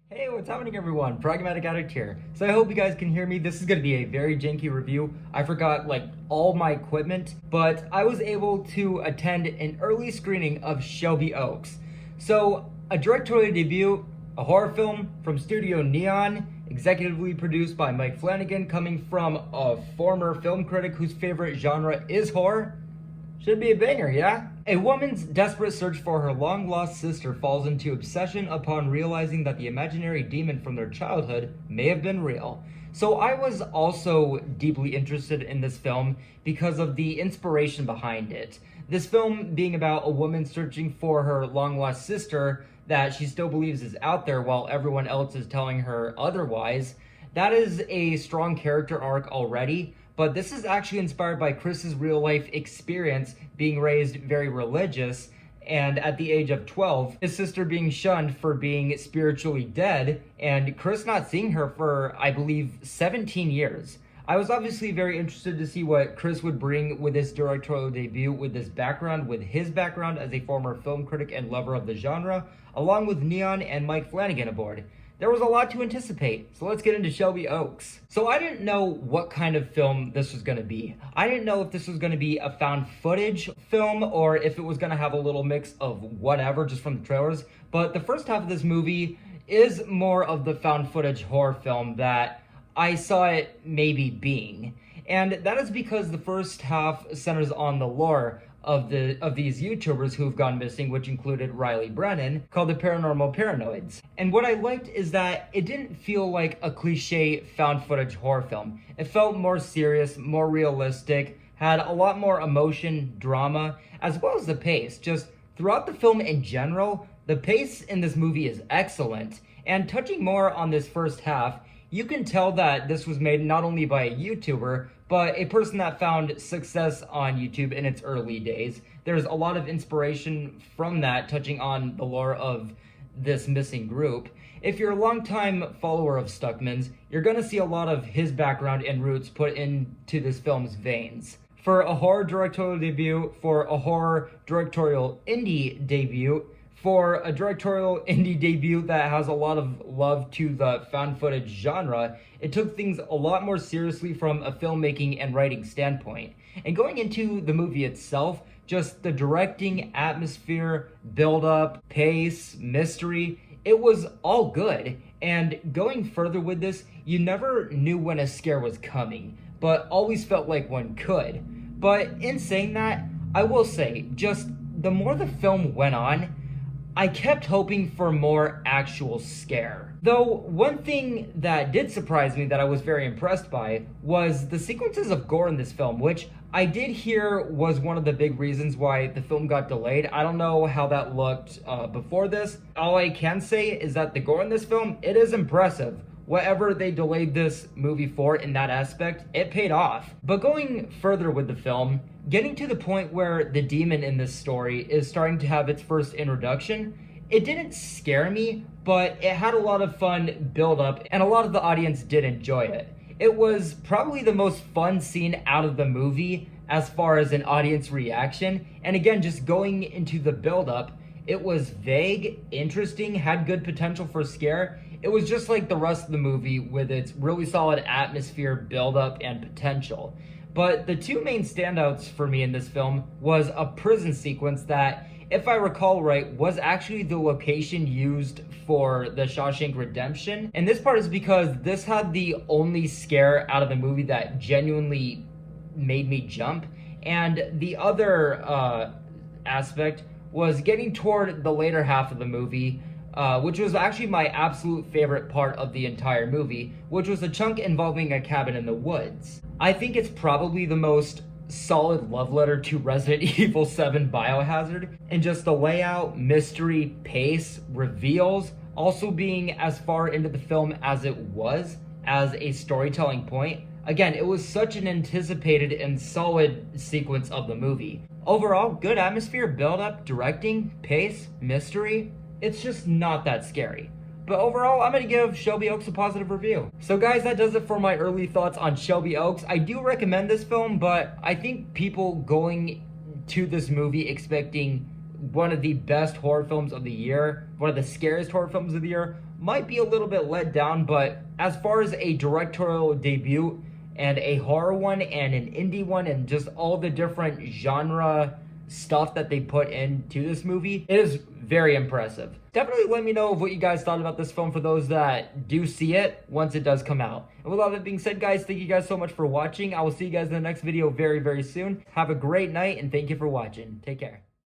Hey, what's happening everyone? Pragmatic Addict here. So I hope you guys can hear me. This is going to be a very janky review. I forgot all my equipment, but I was able to attend an early screening of Shelby Oaks. So a directorial debut, a horror film from Studio Neon, executively produced by Mike Flanagan, coming from a former film critic whose favorite genre is horror. Should be a banger, yeah? A woman's desperate search for her long-lost sister falls into obsession upon realizing that the imaginary demon from their childhood may have been real. So I was also deeply interested in this film because of the inspiration behind it. This film being about a woman searching for her long-lost sister that she still believes is out there while everyone else is telling her otherwise. That is a strong character arc already. But this is actually inspired by Chris's real life experience being raised very religious, and at the age of 12, his sister being shunned for being spiritually dead, and Chris not seeing her for, I believe, 17 years. I was obviously very interested to see what Chris would bring with this directorial debut, with his background as a former film critic and lover of the genre, along with Neon and Mike Flanagan aboard. There was a lot to anticipate, so let's get into Shelby Oaks. So I didn't know what kind of film this was going to be. I didn't know if this was going to be a found footage film or if it was going to have a little mix of whatever just from the trailers. But the first half of this movie is more of the found footage horror film that I saw it maybe being. And that is because the first half centers on the lore of these YouTubers who've gone missing, which included Riley Brennan, called the Paranormal Paranoids. And what I liked is that it didn't feel like a cliche found footage horror film. It felt more serious, more realistic, had a lot more emotion, drama, as well as the pace. Just throughout the film in general, the pace in this movie is excellent. And touching more on this first half, you can tell that this was made not only by a YouTuber, but a person that found success on YouTube in its early days. There's a lot of inspiration from that, touching on the lore of this missing group. If you're a longtime follower of Stuckmann's, you're gonna see a lot of his background and roots put into this film's veins. For a horror directorial debut, for a horror directorial indie debut, for a directorial indie debut that has a lot of love to the found footage genre, it took things a lot more seriously from a filmmaking and writing standpoint. And going into the movie itself, just the directing, atmosphere, build-up, pace, mystery, it was all good. And going further with this, you never knew when a scare was coming, but always felt like one could. But in saying that, I will say, just the more the film went on, I kept hoping for more actual scare. Though one thing that did surprise me that I was very impressed by was the sequences of gore in this film, which I did hear was one of the big reasons why the film got delayed. I don't know how that looked before this. All I can say is that the gore in this film, it is impressive. Whatever they delayed this movie for in that aspect, it paid off. But going further with the film, getting to the point where the demon in this story is starting to have its first introduction, it didn't scare me, but it had a lot of fun build up and a lot of the audience did enjoy it. It was probably the most fun scene out of the movie as far as an audience reaction. And again, just going into the build up, it was vague, interesting, had good potential for scare. It was just like the rest of the movie with its really solid atmosphere, build-up, and potential. But the two main standouts for me in this film was a prison sequence that, if I recall right, was actually the location used for the Shawshank Redemption. And this part is because this had the only scare out of the movie that genuinely made me jump. And the other aspect was getting toward the later half of the movie, which was actually my absolute favorite part of the entire movie, which was a chunk involving a cabin in the woods. I think it's probably the most solid love letter to Resident Evil 7 Biohazard, and just the layout, mystery, pace, reveals, also being as far into the film as it was as a storytelling point. Again, it was such an anticipated and solid sequence of the movie. Overall, good atmosphere, build-up, directing, pace, mystery. It's just not that scary. But overall, I'm going to give Shelby Oaks a positive review. So guys, that does it for my early thoughts on Shelby Oaks. I do recommend this film, but I think people going to this movie expecting one of the best horror films of the year, one of the scariest horror films of the year, might be a little bit let down, but as far as a directorial debut and a horror one and an indie one and just all the different genre stuff that they put into this movie, it is very impressive. Definitely let me know what you guys thought about this film for those that do see it once it does come out. And with all that being said, guys, thank you guys so much for watching. I will see you guys in the next video very, very soon. Have a great night, and thank you for watching. Take care.